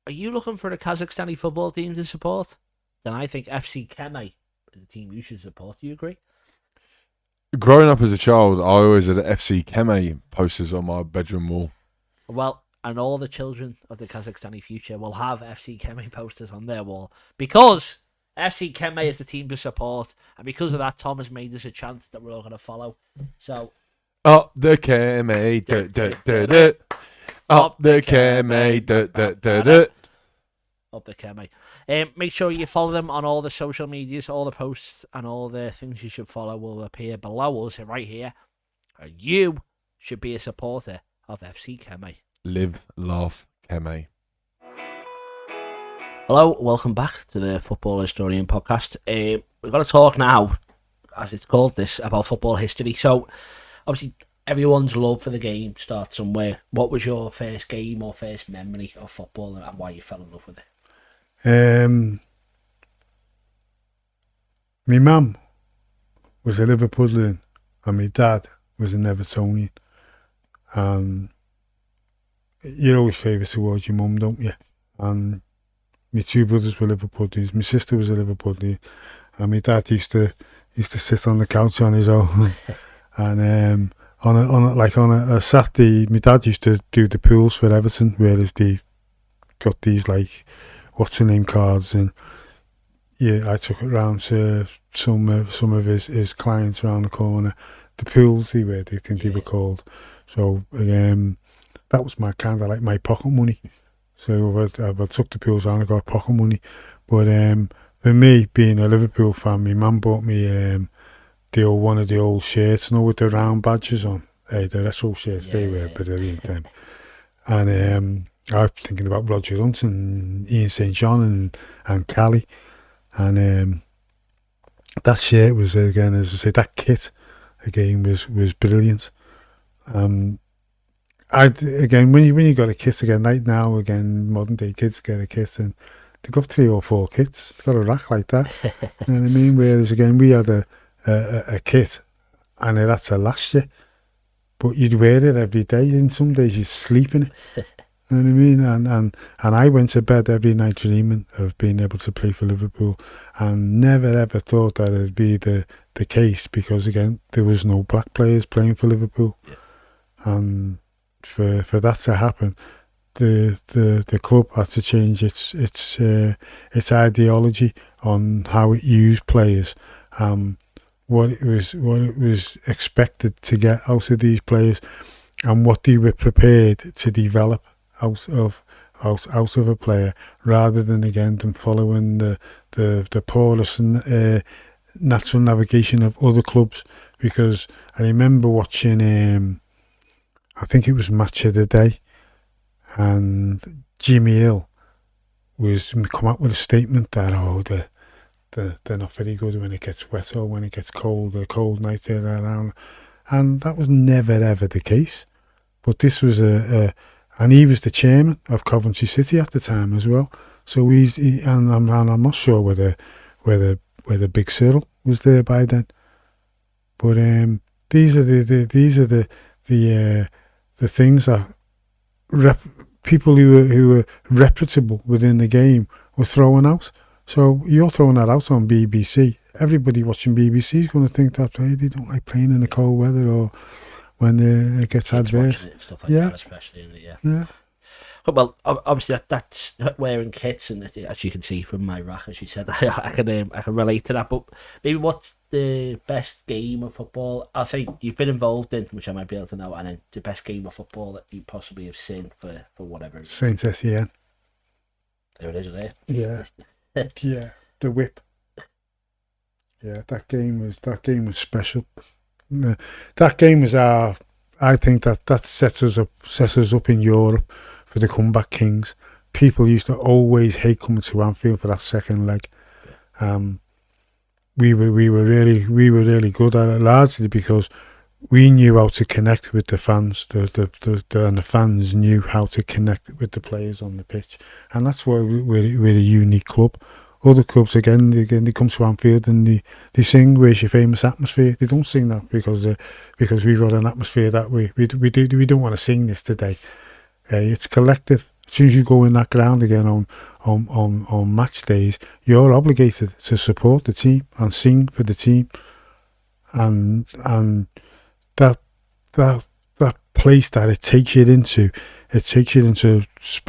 Are you looking for a Kazakhstani football team to support? Then I think FC Kemay is the team you should support. Do you agree? Growing up as a child, I always had FC Kemay posters on my bedroom wall. Well, and all the children of the Kazakhstani future will have FC Kemay posters on their wall because FC Kemay is the team to support, and because of that, Tom has made us a chant that we're all going to follow. So, up the Kemay, up the Kemay, up the Kemay. Make sure you follow them on all the social medias. All the posts and all the things you should follow will appear below us right here. And you should be a supporter of FC Kemay. Live, laugh, Kemay. Hello, welcome back to the Football Historian Podcast. We're going to talk now, as it's called this, about football history. So, obviously, everyone's love for the game starts somewhere. What was your first game or first memory of football, and why you fell in love with it? My mum was a Liverpoolian and my dad was an Evertonian. You're always favourite towards your mum, don't you? And my two brothers were Liverpoolians. My sister was a Liverpoolian, and my dad used to sit on the couch on his own. And on a Saturday, my dad used to do the pools for Everton, whereas they got these like what's the name cards, and yeah, I took it round to some of his clients around the corner. The pools they think they were called. So that was my kind of like my pocket money. So I took the pools on, I got pocket money. But for me, being a Liverpool fan, my mum bought me one of the old shirts, with the round badges on. The retro shirts, they were brilliant then. And I was thinking about Roger Hunt and Ian St. John and Cali. And that shirt was, again, as I say, that kit, again, was brilliant. Again, when you got a kit again, like now, again, modern day kids get a kit and they've got 3 or 4 kits. They've got a rack like that. You know what I mean? Whereas, again, we had a kit and it had to last you. But you'd wear it every day, and some days you'd sleep in it. You know what I mean? And I went to bed every night dreaming of being able to play for Liverpool, and never ever thought that it'd be the case, because again there was no black players playing for Liverpool, and for that to happen, the club had to change its ideology on how it used players, what it was expected to get out of these players, and what they were prepared to develop out of a player, rather than again them following the porous natural navigation of other clubs. Because I remember watching I think it was Match of the Day, and Jimmy Hill was come up with a statement that they're not very good when it gets wet or when it gets cold, a cold night around, and that was never ever the case. But this was and he was the chairman of Coventry City at the time as well. So and I'm not sure whether Big Cyril was there by then. But these are the things that people who were reputable within the game were throwing out. So you're throwing that out on BBC. Everybody watching BBC is going to think that they don't like playing in the cold weather or when it gets adverse. Stuff like that, especially, yeah. Well, obviously that's wearing kits, and as you can see from my rack, as you said, I can relate to that. But maybe what's the best game of football? I'll say you've been involved in, which I might be able to know, and then the best game of football that you possibly have seen for whatever. Saint Etienne. There it is, there. Yeah, yeah, the whip. Yeah, that game was special. That game was I think that sets us up in Europe for the comeback kings. People used to always hate coming to Anfield for that second leg. We were really good at it, largely because we knew how to connect with the fans. And the fans knew how to connect with the players on the pitch, and that's why we're a unique club. Other clubs again they come to Anfield and they sing "Where's your famous atmosphere?" They don't sing that because we've got an atmosphere that we don't want to sing this today. It's collective. As soon as you go in that ground again on match days, you're obligated to support the team and sing for the team, and that place that it takes you into.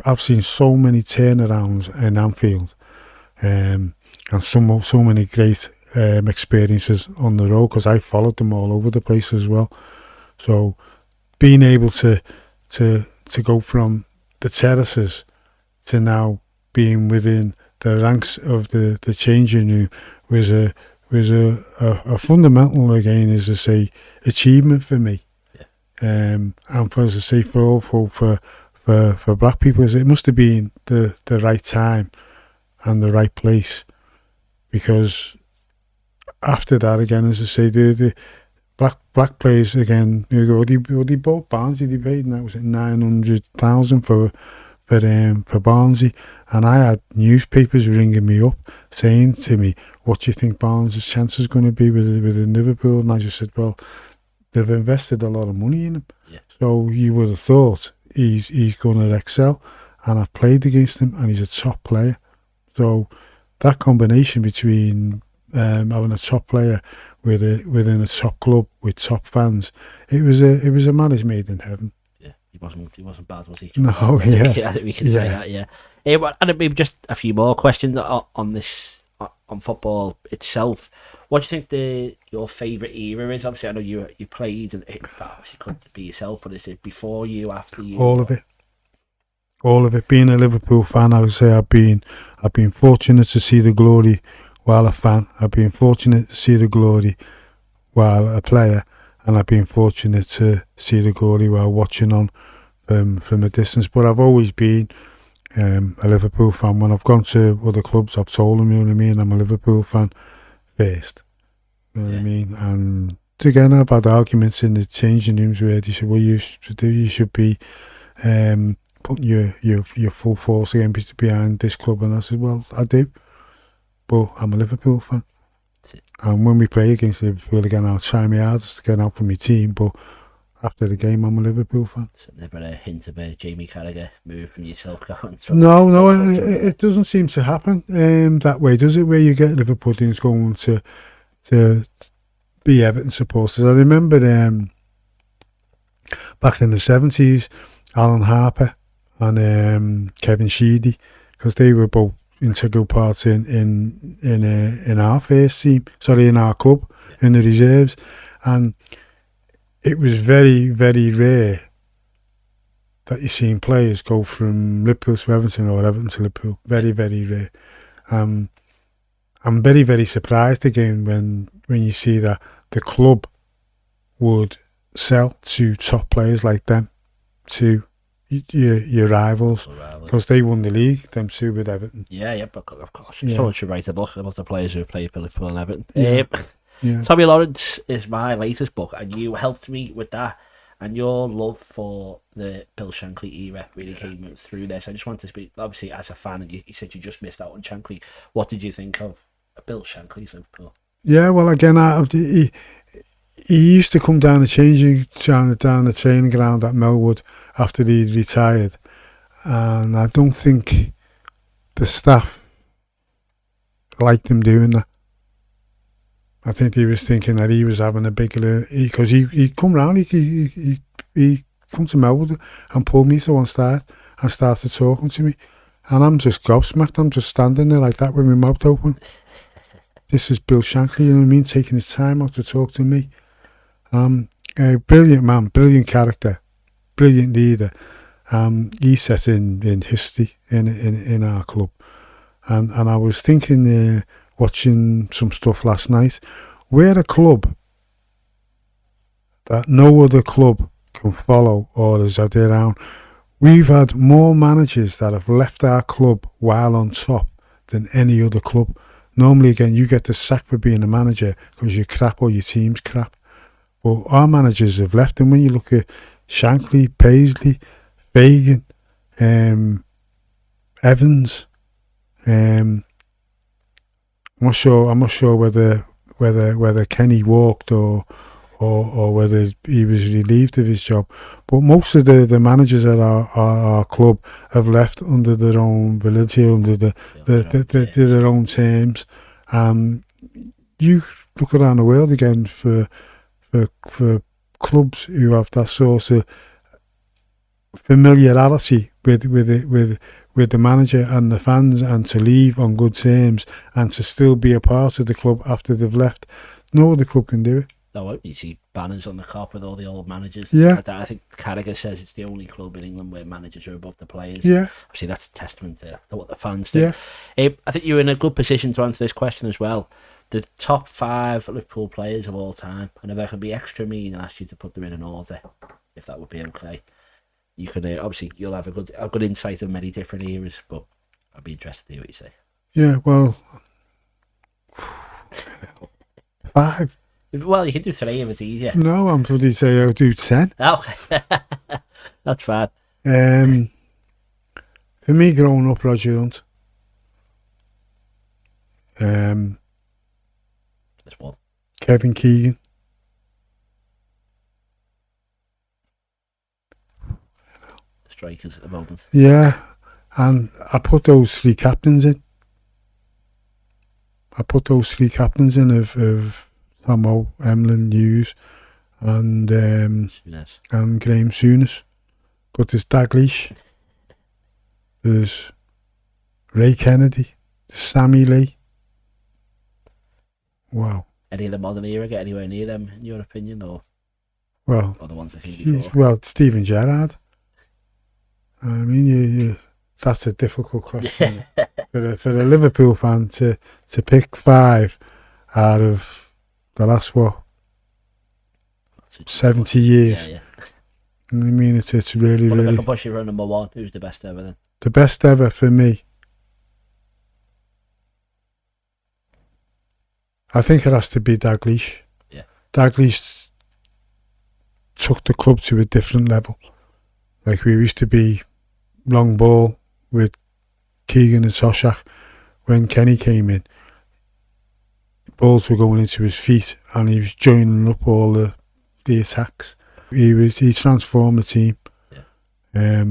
I've seen so many turnarounds in Anfield. And so many great experiences on the road, because I followed them all over the place as well. So being able to go from the terraces to now being within the ranks of the changing room was a fundamental, again, as I say, achievement for me. And for, as I say, for black people, it must have been the right time and the right place, because after that, again, as I say, the black players again, they bought Barnsley, they paid, and that was at 900,000 for Barnsley, and I had newspapers ringing me up saying to me, "What do you think Barnes' chance is going to be with Liverpool?" And I just said, "Well, they've invested a lot of money in him, so you would have thought he's going to excel." And I've played against him, and he's a top player. So that combination between having a top player within a top club with top fans, it was a marriage made in heaven. Yeah, he wasn't bad, was he? No, I think we can say that. Yeah. And maybe just a few more questions on this, on football itself. What do you think your favourite era is? Obviously, I know you played, and it obviously couldn't be yourself, but is it before you, after you? All of it. Being a Liverpool fan, I would say I've been fortunate to see the glory while a fan. I've been fortunate to see the glory while a player, and I've been fortunate to see the glory while watching on from a distance. But I've always been a Liverpool fan. When I've gone to other clubs, I've told them, you know what I mean, I'm a Liverpool fan first. You know what I mean? And again, I've had arguments in the changing rooms where they said, "Well, you should be putting your full force again behind this club," and I said, "Well, I do, but I'm a Liverpool fan, and when we play against Liverpool again, I'll try my hardest to get out for my team, but after the game, I'm a Liverpool fan. So never a hint of a Jamie Carragher move from yourself going. No, it doesn't seem to happen that way, does it? Where you get Liverpoolians going to be Everton supporters. I remember back in the 70s, Alan Harper and Kevin Sheedy, because they were both integral parts in our first team, in our club, in the reserves, and it was very, very rare that you seen players go from Liverpool to Everton or Everton to Liverpool. Very, very rare. I'm very, very surprised again when you see that the club would sell to top players like them to your rivals, because they won the league, them two with Everton. Yeah, but of course. Someone should write a book about the players who played for Liverpool and Everton. Yeah. Tommy Lawrence is my latest book, and you helped me with that. And your love for the Bill Shankly era really came through this. I just want to speak, obviously, as a fan, and you said you just missed out on Shankly. What did you think of Bill Shankly's Liverpool? Yeah, well, again, he used to come down the training ground at Melwood after he'd retired, and I don't think the staff liked him doing that. I think he was thinking that he was having a bigger, because he come round, he come to Melwood and pulled me to one side and started talking to me, and I'm just gobsmacked. I'm just standing there like that with my mouth open. This is Bill Shankly, you know what I mean, taking his time out to talk to me. A brilliant man, brilliant character, brilliant leader. He set in history in our club, and I was thinking, watching some stuff last night, we're a club that no other club can follow or is at their own. We've had more managers that have left our club while on top than any other club. Normally, again, you get the sack for being a manager because you're crap or your team's crap. But our managers have left, and when you look at Shankly, Paisley, Fagan, Evans, I'm not sure whether Kenny walked or whether he was relieved of his job. But most of the managers at our club have left under their own validity, under their own terms. You look around the world again for clubs who have that sort of familiarity with the manager and the fans, and to leave on good terms and to still be a part of the club after they've left. No other club can do it. No, you see banners on the cop with all the old managers. Yeah. I think Carragher says it's the only club in England where managers are above the players. Yeah. Obviously, that's a testament to what the fans do. Yeah. I think you're in a good position to answer this question as well. The top 5 Liverpool players of all time, and if I can be extra mean and ask you to put them in an order, if that would be okay. You can obviously you'll have a good insight of many different eras, but I'd be interested to hear what you say. Yeah, well, 5. Well, you can do 3 if it's easier. No, I'm going to say I'll do 10. Okay, that's bad. For me, growing up, Roger Hunt. This one. Kevin Keegan. Strikers at the moment. Yeah, and I put those 3 captains in. of Tomo, Emlyn, Hughes, and Graham Souness. But there's Dalglish, there's Ray Kennedy, there's Sammy Lee. Wow. Any of the modern era get anywhere near them, in your opinion, or the ones I think before? Well, Steven Gerrard. I mean, that's a difficult question for a Liverpool fan to pick 5 out of the last 70 years. Yeah. I mean, it's really, Well, really. if I can push you for number 1, who's the best ever then? The best ever for me, I think it has to be Dalglish. Yeah. Dalglish took the club to a different level. Like, we used to be long ball with Keegan and Soshak. When Kenny came in, balls were going into his feet and he was joining up all the attacks. He transformed the team. Yeah.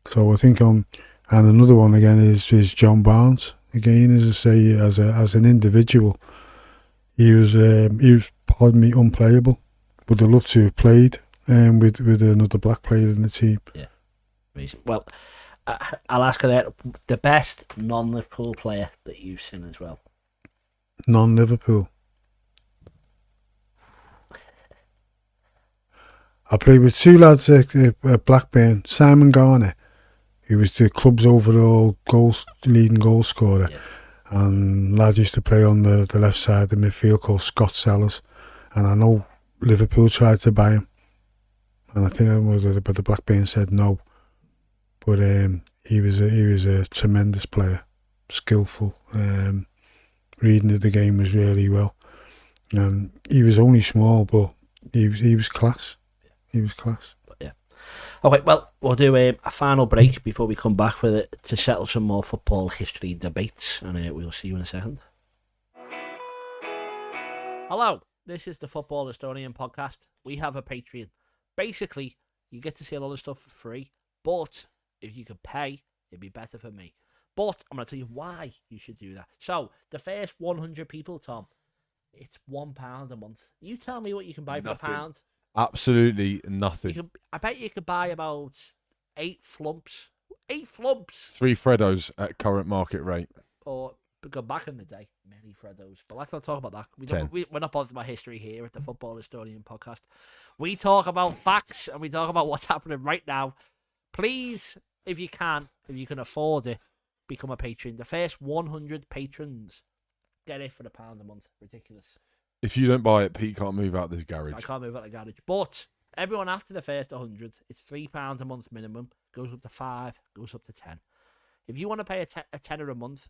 So I think and another one again is John Barnes. Again, as I say, as an individual, he was pardon me, unplayable. Would have loved to have played with another black player in the team. Yeah, amazing. Well, I'll ask you that, the best non-Liverpool player that you've seen as well. Non-Liverpool. I played with two lads at Blackburn. Simon Garner, who was the club's overall leading goal scorer, and lad used to play on the left side of the midfield called Scott Sellers. And I know Liverpool tried to buy him, and I think the Blackburn said no. But he was a tremendous player, skillful. Reading of the game was really well, and he was only small, but he was class. He was class. But yeah. Okay, well, we'll do a final break before we come back with it to settle some more football history debates, and we'll see you in a second. Hello, this is the Football Historian podcast. We have a Patreon. Basically, you get to see a lot of stuff for free, but if you could pay, it'd be better for me. But I'm going to tell you why you should do that. So, the first 100 people, Tom, it's £1 a month. You tell me what you can buy for £1. Absolutely nothing. I bet you could buy about 8 flumps. 8 flumps! 3 Freddos at current market rate. Or, go back in the day, many Freddos. But let's not talk about that. We're not bothered about history here at the Football Historian podcast. We talk about facts and we talk about what's happening right now. Please, if you can afford it, become a patron. The first 100 patrons get it for £1 a month. Ridiculous. If you don't buy it, Pete can't move out this garage. I can't move out the garage. But everyone after the first 100, it's £3 a month minimum. Goes up to 5, goes up to 10. If you want to pay a tenner a month,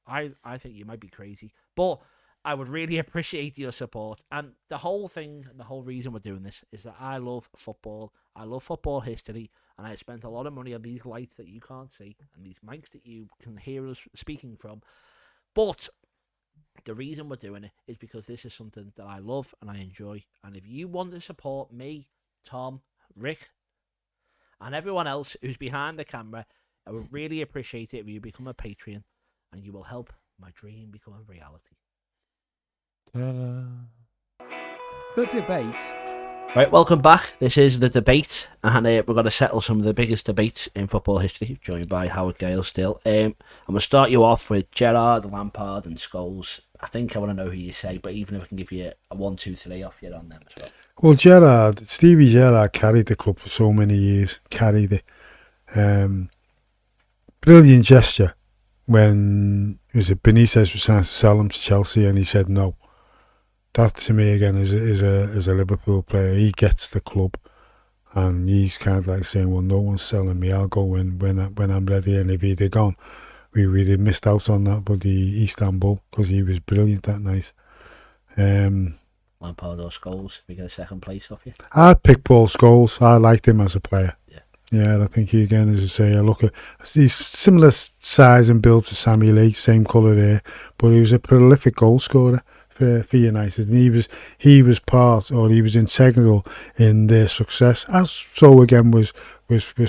I think you might be crazy. But I would really appreciate your support. And the whole thing, the whole reason we're doing this is that I love football. I love football history. And I spent a lot of money on these lights that you can't see and these mics that you can hear us speaking from. But the reason we're doing it is because this is something that I love and I enjoy. And if you want to support me, Tom, Rick, and everyone else who's behind the camera, I would really appreciate it if you become a Patreon and you will help my dream become a reality. Ta-da. The debate. Right, welcome back. This is the debate, and we're going to settle some of the biggest debates in football history, joined by Howard Gayle still. I'm going to start you off with Gerrard, Lampard and Scholes. I think I want to know who you say, but even if I can give you a 1, 2, 3 off, you're on them as well. Well, Stevie Gerrard carried the club for so many years, carried it. Brilliant gesture when Benitez was trying to sell him to Chelsea and he said no. That to me again is a Liverpool player. He gets the club, and he's kind of like saying, "Well, no one's selling me. I'll go in when I'm ready." And if he'd have gone, we'd have missed out on that. But the Istanbul, because he was brilliant that night. Lampard or Scholes, we get a second place off you. I'd pick Paul Scholes. I liked him as a player. Yeah, I think he again, as I say, I look at he's similar size and build to Sammy Lee, same colour there, but he was a prolific goal scorer for United, and he was part, or he was integral in their success. As so again was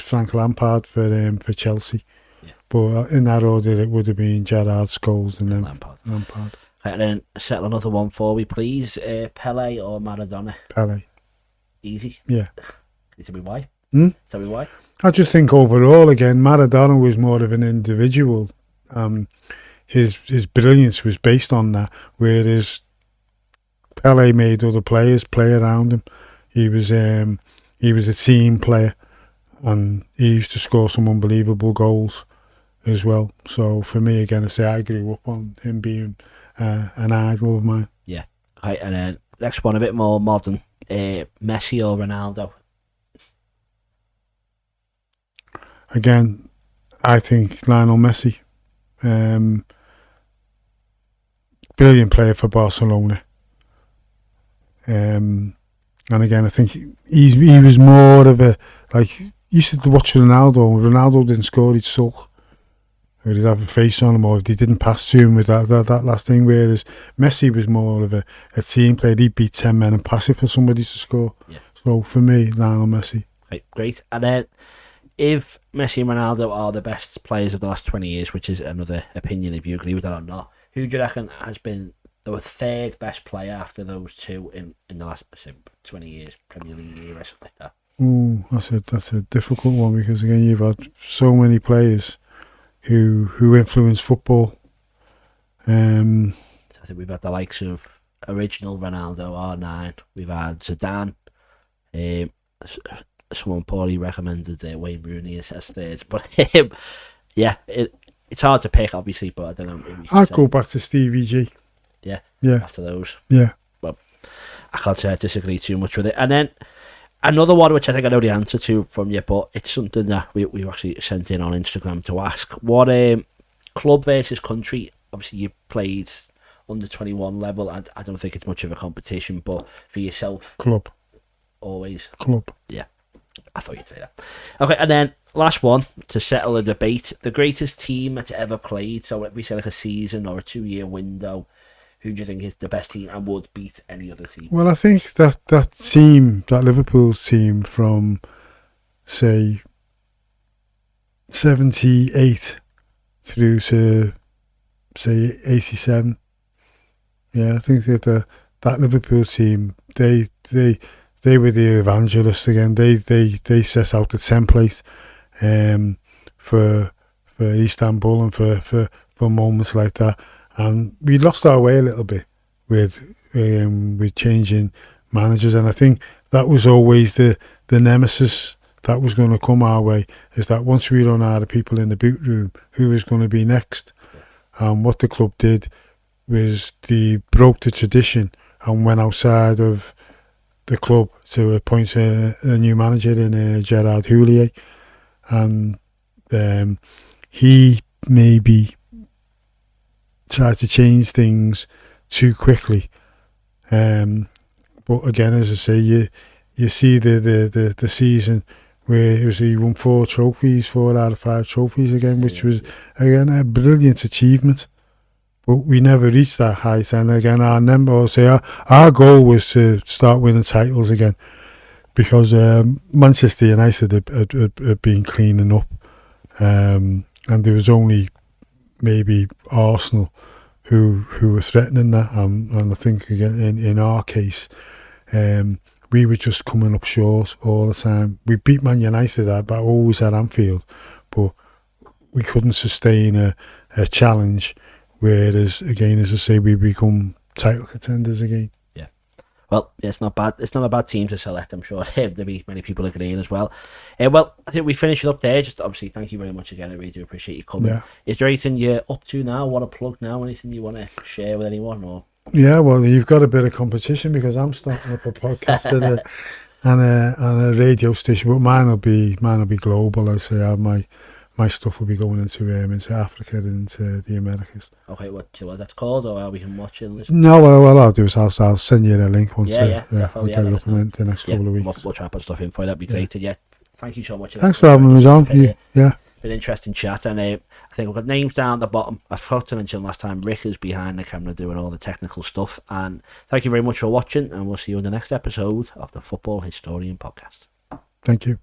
Frank Lampard for Chelsea. Yeah. But in that order, it would have been Gerrard, Scholes, and then Lampard. Right, and then settle another one for me, please. Pele or Maradona? Pele. Easy. Yeah. Can you tell me why? Tell me why. I just think overall, again, Maradona was more of an individual. His brilliance was based on that, whereas Pele made other players play around him. He was a team player, and he used to score some unbelievable goals as well. So for me, again, I say I grew up on him being an idol of mine. Yeah. Right, and then next one, a bit more modern. Messi or Ronaldo? Again, I think Lionel Messi. Brilliant player for Barcelona. And again, I think he was more of a, like, you used to watch Ronaldo. When Ronaldo didn't score, he'd sulk. Or he'd have a face on him, or if they didn't pass to him with that last thing. Whereas Messi was more of a team player. He'd beat 10 men and pass it for somebody to score. Yeah. So for me, Lionel Messi. Right, great. And then, if Messi and Ronaldo are the best players of the last 20 years, which is another opinion if you agree with that or not, who do you reckon has been the third best player after those two in the last 20 years, Premier League era, something like that? Ooh, that's a difficult one, because again you've had so many players who influence football. I think we've had the likes of original Ronaldo, R9. We've had Zidane. Someone poorly recommended Wayne Rooney as third, but yeah, it's hard to pick, obviously. But I don't know. I'd go back to Stevie G. Yeah. After those. Yeah. Well, I can't disagree too much with it. And then another one, which I think I know the answer to from you, but it's something that we actually sent in on Instagram to ask. What club versus country? Obviously, you played under 21 level, and I don't think it's much of a competition, but for yourself, club. Always Club. Yeah, I thought you'd say that. Okay, and then last one to settle a debate: the greatest team that's ever played. So if we say like a season or a 2-year window, who do you think is the best team and would beat any other team? Well, I think that team, that Liverpool team from, say, 78 through to, say, 87. Yeah, I think that that Liverpool team, they were the evangelists again. They set out the template for Istanbul and for moments like that. And we lost our way a little bit with changing managers, and I think that was always the nemesis that was going to come our way, is that once we run out of people in the boot room, who was going to be next? And what the club did was they broke the tradition and went outside of the club to appoint a new manager in Gerard Houllier, and he maybe tried to change things too quickly, but again, as I say, you see the season where he won 4 out of 5 trophies again, which was again a brilliant achievement. But we never reached that height, and again, our goal was to start winning titles again, because Manchester United had been cleaning up, and there was only maybe Arsenal who were threatening that, and I think again in our case, we were just coming up short all the time. We beat Man United but always at Anfield, but we couldn't sustain a challenge. Whereas again, as I say, we become title contenders again. Yeah. Well, yeah, it's not bad. It's not a bad team to select, I'm sure. There'll be many people agreeing as well. Well, I think we finish it up there. Just obviously, thank you very much again. I really do appreciate you coming. Yeah. Is there anything you're up to now? Want to plug now? Anything you want to share with anyone? Or yeah, well, you've got a bit of competition, because I'm starting up a podcast and a radio station, but mine will be global. I say my stuff will be going into Africa and into the Americas. Okay, what that's called, or we can watch it and listen? No, what I'll do is I'll send you a link once. I'll get it up in the next couple of weeks. We'll try and put stuff in for you. That'd be great. Yeah, thank you so much. Thanks for having me on. Yeah. Been an interesting chat, and I think we've got names down at the bottom. I forgot to mention last time, Rick is behind the camera doing all the technical stuff. And thank you very much for watching, and we'll see you in the next episode of the Football Historian Podcast. Thank you.